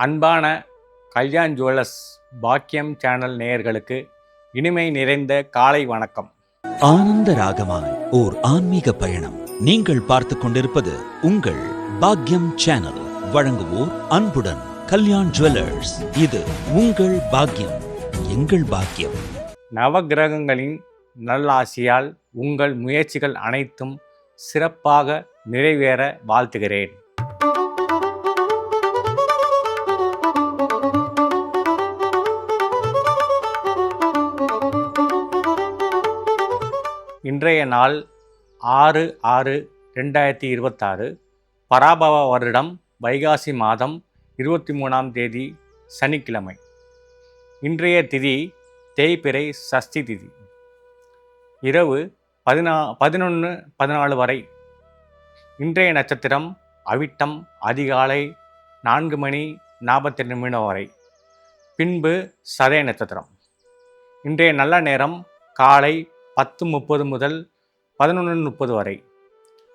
அன்பான கல்யாண் ஜுவல்லர்ஸ் பாக்கியம் சேனல் நேயர்களுக்கு இனிமை நிறைந்த காலை வணக்கம். ஆனந்த ராகமாய் ஓர் ஆன்மீக பயணம். நீங்கள் பார்த்துக் கொண்டிருப்பது உங்கள் பாக்கியம் சேனல். வழங்குவோர் அன்புடன் கல்யாண் ஜுவல்லர்ஸ். இது உங்கள் பாக்கியம், எங்கள் பாக்கியம். நவகிரகங்களின் நல்லாசியால் உங்கள் முயற்சிகள் அனைத்தும் சிறப்பாக நிறைவேற வாழ்த்துகிறேன். இன்றைய நாள் 6/6/2026 பராபவ வருடம் வைகாசி மாதம் 23ஆம் தேதி சனிக்கிழமை. இன்றைய திதி தேய்பிறை சஷ்டி திதி. இரவு 11:14 வரை. இன்றைய நட்சத்திரம் அவிட்டம் அதிகாலை 4:42 வரை. பின்பு சதய நட்சத்திரம். இன்றைய நல்ல நேரம் காலை 10:30 முதல் 11:30 வரை.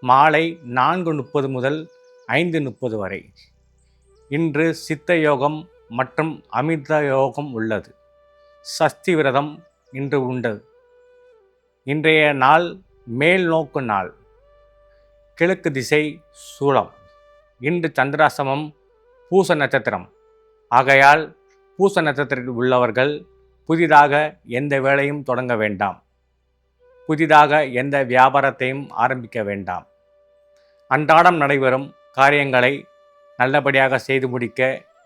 மாலை 4:30 முதல் 5:30 வரை. இன்று சித்த யோகம் மற்றும் அமிர்த யோகம் உள்ளது. சஷ்டி விரதம் இன்று உண்டு. இன்றைய நாள் மேல் நோக்கு நாள். கிழக்கு திசை சூலம். இன்று சந்திராசிரமம் பூச நட்சத்திரம். ஆகையால் பூச நட்சத்திரத்தில் உள்ளவர்கள் புதிதாக எந்த வேலையும் தொடங்க வேண்டாம். புதிதாக எந்த வியாபாரத்தையும் ஆரம்பிக்க வேண்டாம். அன்றாடம் நடைபெறும் காரியங்களை நல்லபடியாக செய்து முடிக்க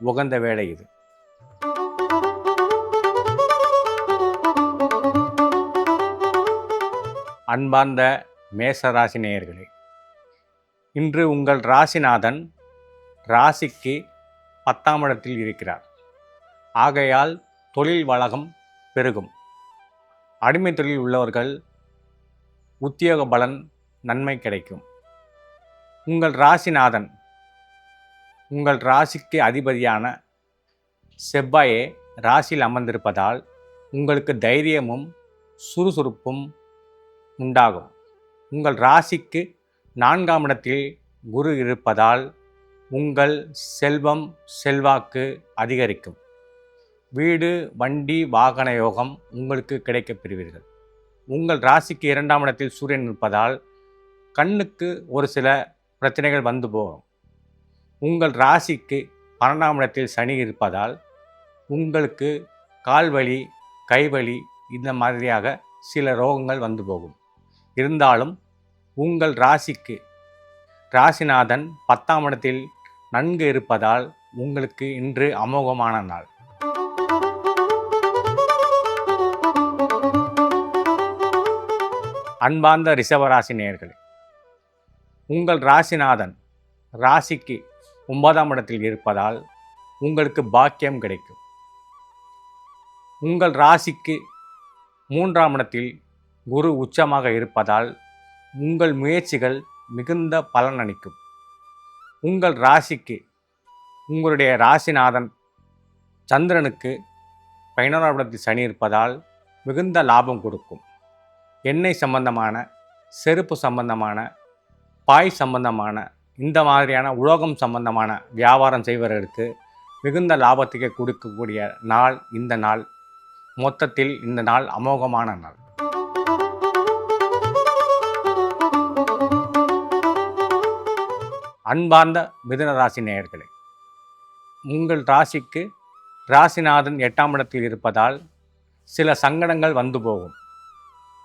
உகந்த வேலை இது. அன்பார்ந்த மேசராசி நேயர்களே, இன்று உங்கள் ராசிநாதன் ராசிக்கு 10ஆம் இடத்தில் இருக்கிறார். ஆகையால் தொழில் வளகம் பெருகும். அடிமை தொழில் உள்ளவர்கள் உத்தியோக பலன் நன்மை கிடைக்கும். உங்கள் ராசிநாதன் உங்கள் ராசிக்கு அதிபதியான செவ்வாயே ராசியில் அமர்ந்திருப்பதால் உங்களுக்கு தைரியமும் சுறுசுறுப்பும் உண்டாகும். உங்கள் ராசிக்கு 4ஆம் இடத்தில் குரு இருப்பதால் உங்கள் செல்வம் செல்வாக்கு அதிகரிக்கும். வீடு வண்டி வாகன யோகம் உங்களுக்கு கிடைக்கப் பெறுவீர்கள். உங்கள் ராசிக்கு 2ஆம் இடத்தில் சூரியன் இருப்பதால் கண்ணுக்கு ஒரு சில பிரச்சனைகள் வந்து போகும். உங்கள் ராசிக்கு 12ஆம் இடத்தில் சனி இருப்பதால் உங்களுக்கு கால்வலி கைவலி இந்த மாதிரியாக சில ரோகங்கள் வந்து போகும். இருந்தாலும் உங்கள் ராசிக்கு ராசிநாதன் 10ஆம் இடத்தில் நன்கு இருப்பதால் உங்களுக்கு இன்று அமோகமான நாள். அன்பார்ந்த ரிஷபராசி நேயர்களே, உங்கள் ராசிநாதன் ராசிக்கு 9ஆம் இடத்தில் இருப்பதால் உங்களுக்கு பாக்கியம் கிடைக்கும். உங்கள் ராசிக்கு 3ஆம் இடத்தில் குரு உச்சமாக இருப்பதால் உங்கள் முயற்சிகள் மிகுந்த பலனளிக்கும். உங்கள் ராசிக்கு உங்களுடைய ராசிநாதன் சந்திரனுக்கு 11ஆம் இடத்தில் சனி இருப்பதால் மிகுந்த லாபம் கொடுக்கும். எண்ணெய் சம்பந்தமான, செருப்பு சம்பந்தமான, பாய் சம்பந்தமான, இந்த மாதிரியான உலோகம் சம்பந்தமான வியாபாரம் செய்வதற்கு மிகுந்த லாபத்துக்கு கொடுக்கக்கூடிய நாள் இந்த நாள். மொத்தத்தில் இந்த நாள் அமோகமான நாள். அன்பார்ந்த மிதுன ராசி நேயர்களே, உங்கள் ராசிக்கு ராசிநாதன் 8ஆம் இடத்தில் இருப்பதால் சில சங்கடங்கள் வந்து போகும்.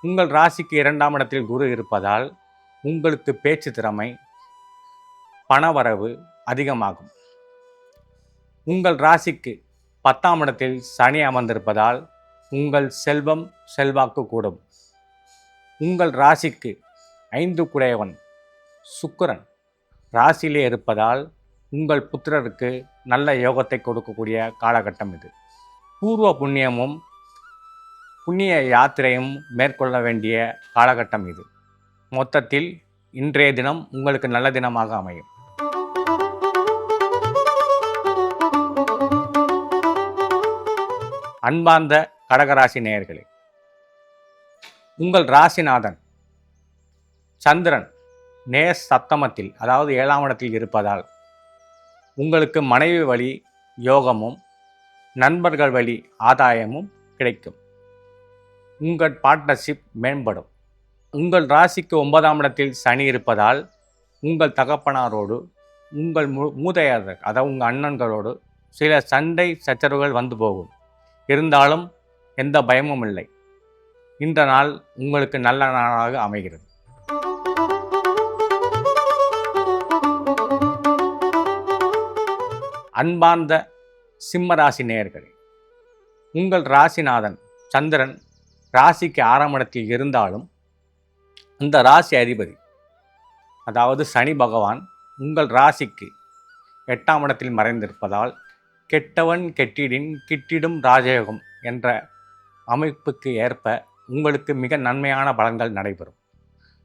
உங்கள் ராசிக்கு 2ஆம் இடத்தில் குரு இருப்பதால் உங்களுக்கு பேச்சு திறமை பணவரவு அதிகமாகும். உங்கள் ராசிக்கு 10ஆம் இடத்தில் சனி அமர்ந்திருப்பதால் உங்கள் செல்வம் செல்வாக்கு கூடும். உங்கள் ராசிக்கு 5 குடையவன் சுக்கிரன் ராசியிலே இருப்பதால் உங்கள் புத்திரருக்கு நல்ல யோகத்தை கொடுக்கக்கூடிய காலகட்டம் இது. பூர்வ புண்ணியமும் புண்ணிய யாத்திரையும் மேற்கொள்ள வேண்டிய காலகட்டம் இது. மொத்தத்தில் இன்றைய தினம் உங்களுக்கு நல்ல தினமாக அமையும். அன்பார்ந்த கடகராசி நேயர்களே, உங்கள் ராசிநாதன் சந்திரன் நேர் சப்தமத்தில் அதாவது 7ஆம் இடத்தில் இருப்பதால் உங்களுக்கு மனைவி வழி யோகமும் நண்பர்கள் வழி ஆதாயமும் கிடைக்கும். உங்கள் பார்ட்னர்ஷிப் மேம்படும். உங்கள் ராசிக்கு 9ஆம் இடத்தில் சனி இருப்பதால் உங்கள் தகப்பனாரோடு உங்கள் மூதையார் அதாவது உங்கள் அண்ணன்களோடு சில சண்டை சச்சரவுகள் வந்து போகும். இருந்தாலும் எந்த பயமும் இல்லை. இந்த நாள் உங்களுக்கு நல்ல நாளாக அமைகிறது. அன்பார்ந்த சிம்ம ராசி நேயர்களே, உங்கள் ராசிநாதன் சந்திரன் ராசிக்கு 6ஆம் இடத்தில் இருந்தாலும் அந்த ராசி அதிபதி அதாவது சனி பகவான் உங்கள் ராசிக்கு 8ஆம் இடத்தில் மறைந்திருப்பதால் கெட்டவன் கெட்டிடின் கிட்டிடும் ராஜயோகம் என்ற அமைப்புக்கு ஏற்ப உங்களுக்கு மிக நன்மையான பலன்கள் நடைபெறும்.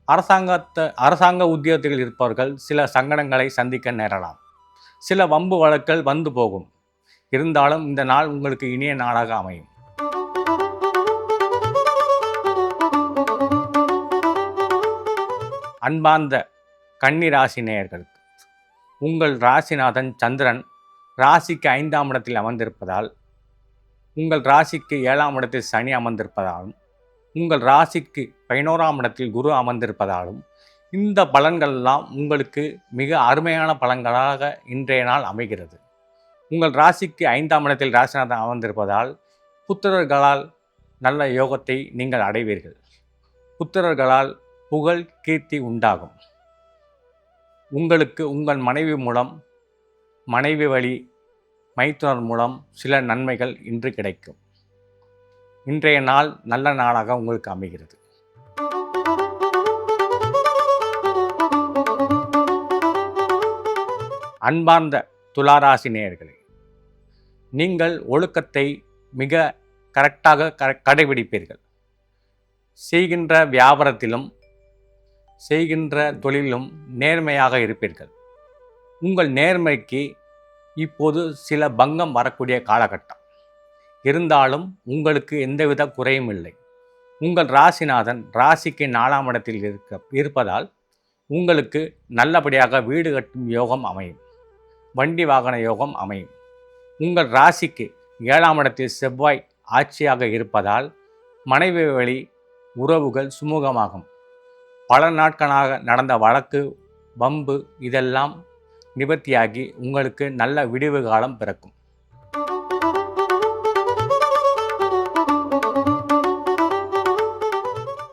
அரசாங்க உத்தியோகத்தில் இருப்பவர்கள் சில சங்கடங்களை சந்திக்க நேரலாம். சில வம்பு வழக்குகள் வந்து போகும். இருந்தாலும் இந்த நாள் உங்களுக்கு இனிய நாளாக அமையும். அன்பார்ந்த கன்னி ராசி நேயர்களுக்கு உங்கள் ராசிநாதன் சந்திரன் ராசிக்கு 5ஆம் இடத்தில் அமர்ந்திருப்பதால் உங்கள் ராசிக்கு 7ஆம் இடத்தில் சனி அமர்ந்திருப்பதாலும் உங்கள் ராசிக்கு 11ஆம் இடத்தில் குரு அமர்ந்திருப்பதாலும் இந்த பலன்கள்லாம் உங்களுக்கு மிக அருமையான பலன்களாக இன்றைய நாள் அமைகிறது. உங்கள் ராசிக்கு 5ஆம் இடத்தில் ராசிநாதன் அமர்ந்திருப்பதால் புத்திரர்களால் நல்ல யோகத்தை நீங்கள் அடைவீர்கள். புத்திரர்களால் புகழ் கீர்த்தி உண்டாகும். உங்களுக்கு உங்கள் மனைவி மூலம் மனைவி வழி மைத்துனர் மூலம் சில நன்மைகள் இன்று கிடைக்கும். இன்றைய நாள் நல்ல நாளாக உங்களுக்கு அமைகிறது. அன்பார்ந்த துளாராசி நேயர்களே, நீங்கள் ஒழுக்கத்தை மிக கரெக்டாக கடைபிடிப்பீர்கள். செய்கின்ற வியாபாரத்திலும் செய்கின்ற தொழிலும் நேர்மையாக இருப்பீர்கள். உங்கள் நேர்மைக்கு இப்போது சில பங்கம் வரக்கூடிய காலகட்டம். இருந்தாலும் உங்களுக்கு எந்தவித குறையும் இல்லை. உங்கள் ராசிநாதன் ராசிக்கு 4ஆம் இடத்தில் இருப்பதால் உங்களுக்கு நல்லபடியாக வீடு கட்டும் யோகம் அமையும். வண்டி வாகன யோகம் அமையும். உங்கள் ராசிக்கு 7ஆம் இடத்தில் செவ்வாய் ஆட்சியாக இருப்பதால் மனைவி வழி உறவுகள் சுமூகமாகும். பல நாட்களாக நடந்த வழக்கு வம்பு இதெல்லாம் நிவர்த்தியாகி உங்களுக்கு நல்ல விடிவு காலம் பிறக்கும்.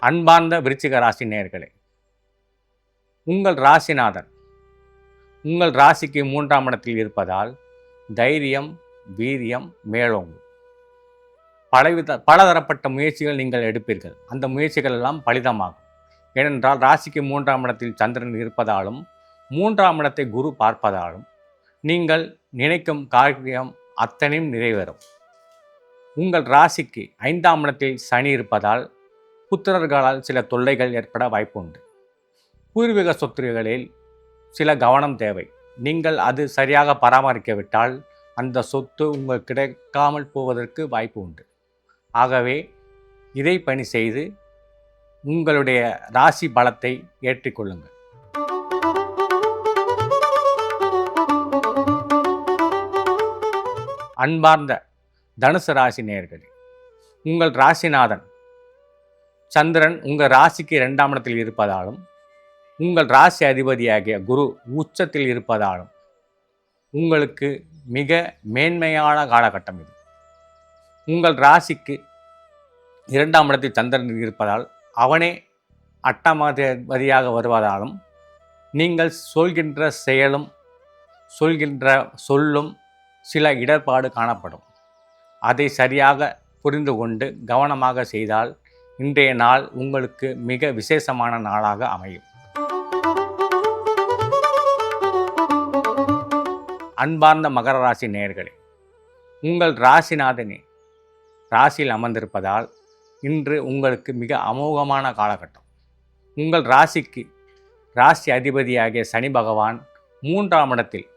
அன்பார்ந்த விருச்சிக ராசி நேயர்களே, உங்கள் ராசிநாதன் உங்கள் ராசிக்கு 3ஆம் இடத்தில் இருப்பதால் தைரியம் வீரியம் மேலோங்கும். பலதரப்பட்ட முயற்சிகள் நீங்கள் எடுப்பீர்கள். அந்த முயற்சிகள் எல்லாம் பலிதமாகும். ஏனென்றால் ராசிக்கு 3ஆம் இடத்தில் சந்திரன் இருப்பதாலும் 3ஆம் இடத்தை குரு பார்ப்பதாலும் நீங்கள் நினைக்கும் காரியம் அத்தனையும் நிறைவேறும். உங்கள் ராசிக்கு 5ஆம் இடத்தில் சனி இருப்பதால் புத்திரர்களால் சில தொல்லைகள் ஏற்பட வாய்ப்பு உண்டு. பூர்வீக சொத்துகளில் சில கவனம் தேவை. நீங்கள் அது சரியாக பராமரிக்கவிட்டால் அந்த சொத்து உங்களுக்கு கிடைக்காமல் போவதற்கு வாய்ப்பு உண்டு. ஆகவே இதை பணி செய்து உங்களுடைய ராசி பலத்தை ஏற்றிக்கொள்ளுங்கள். அன்பார்ந்த தனுசு ராசி நேயர்களே, உங்கள் ராசிநாதன் சந்திரன் உங்கள் ராசிக்கு 2ஆம் இடத்தில் இருப்பதாலும் உங்கள் ராசி அதிபதியாகிய குரு உச்சத்தில் இருப்பதாலும் உங்களுக்கு மிக மேன்மையான காலகட்டம் இது. உங்கள் ராசிக்கு 2ஆம் இடத்தில் சந்திரன் இருப்பதால் அவனே 8ஆம் அதிபதியாக வருவதாலும் நீங்கள் சொல்கின்ற செயலும் சொல்கின்ற சொல்லும் சில இடர்பாடு காணப்படும். அதை சரியாக புரிந்து கொண்டு கவனமாக செய்தால் இன்றைய நாள் உங்களுக்கு மிக விசேஷமான நாளாக அமையும். அன்பார்ந்த மகர ராசி நேயர்களே, உங்கள் ராசிநாதனே ராசியில் அமர்ந்திருப்பதால் இன்று உங்களுக்கு மிக அமோகமான காலகட்டம். உங்கள் ராசிக்கு ராசி அதிபதியாகிய சனி பகவான் 3ஆம் இடத்தில்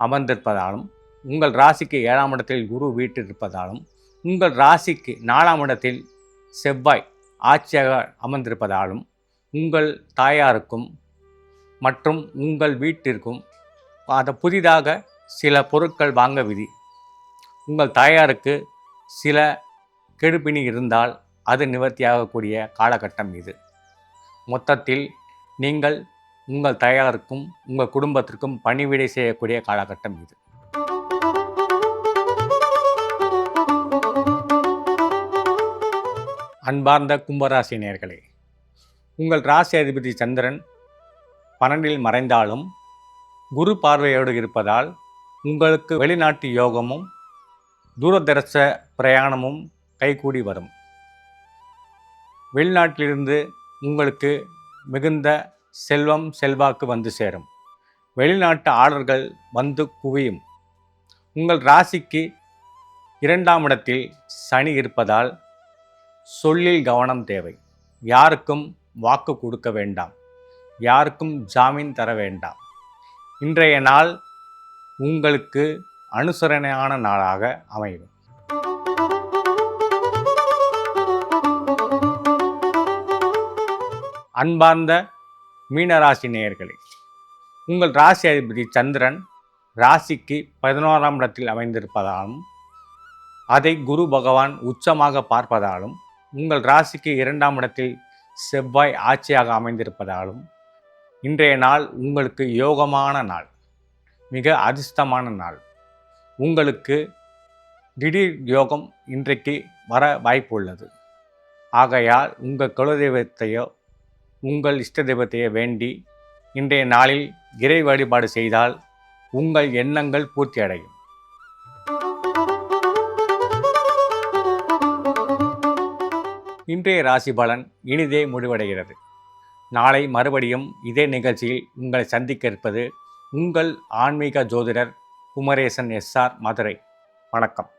அமர்ந்திருப்பதாலும் உங்கள் ராசிக்கு 7ஆம் இடத்தில் குரு வீட்டில் இருப்பதாலும் உங்கள் ராசிக்கு 4ஆம் இடத்தில் செவ்வாய் ஆட்சியாக அமர்ந்திருப்பதாலும் உங்கள் தாயாருக்கும் மற்றும் உங்கள் வீட்டிற்கும் புதிதாக சில பொருட்கள் வாங்க விதி. உங்கள் தாயாருக்கு சில கெடுபிணி இருந்தால் அது நிவர்த்தியாகக்கூடிய காலகட்டம் இது. மொத்தத்தில் நீங்கள் உங்கள் தாயாருக்கும் உங்கள் குடும்பத்திற்கும் பணிவிடை செய்யக்கூடிய காலகட்டம் இது. அன்பார்ந்த கும்பராசி நேயர்களே, உங்கள் ராசி அதிபதி சந்திரன் 12இல் மறைந்தாலும் குரு பார்வையோடு இருப்பதால் உங்களுக்கு வெளிநாட்டு யோகமும் தூரதர்ச பிரயாணமும் கைகூடி வரும். வெளிநாட்டிலிருந்து உங்களுக்கு மிகுந்த செல்வம் செல்வாக்கு வந்து சேரும். வெளிநாட்டு ஆர்டர்கள் வந்து குவியும். உங்கள் ராசிக்கு 2ஆம் இடத்தில் சனி இருப்பதால் சொல்லில் கவனம் தேவை. யாருக்கும் வாக்கு கொடுக்க வேண்டாம். யாருக்கும் ஜாமீன் தர வேண்டாம். இன்றைய நாள் உங்களுக்கு அனுசரணையான நாளாக அமையும். அன்பார்ந்த மீனராசி நேயர்களே, உங்கள் ராசி அதிபதி சந்திரன் ராசிக்கு 11ஆம் இடத்தில் அமைந்திருப்பதாலும் அதை குரு பகவான் உச்சமாக பார்ப்பதாலும் உங்கள் ராசிக்கு 2ஆம் இடத்தில் செவ்வாய் ஆட்சியாக அமைந்திருப்பதாலும் இன்றைய நாள் உங்களுக்கு யோகமான நாள், மிக அதிர்ஷ்டமான நாள். உங்களுக்கு திடீர் யோகம் இன்றைக்கு வர வாய்ப்பு உள்ளது. ஆகையால் உங்கள் குலதெய்வத்தையோ உங்கள் இஷ்ட தெய்வத்தையோ வேண்டி இன்றைய நாளில் இறை வழிபாடு செய்தால் உங்கள் எண்ணங்கள் பூர்த்தி அடையும். இன்றைய ராசி பலன் இனிதே முடிவடைகிறது. நாளை மறுபடியும் இதே நிகழ்ச்சியில் உங்களை சந்திக்க இருப்பது உங்கள் ஆன்மீக ஜோதிடர் குமரேசன் SR மதுரை. வணக்கம்.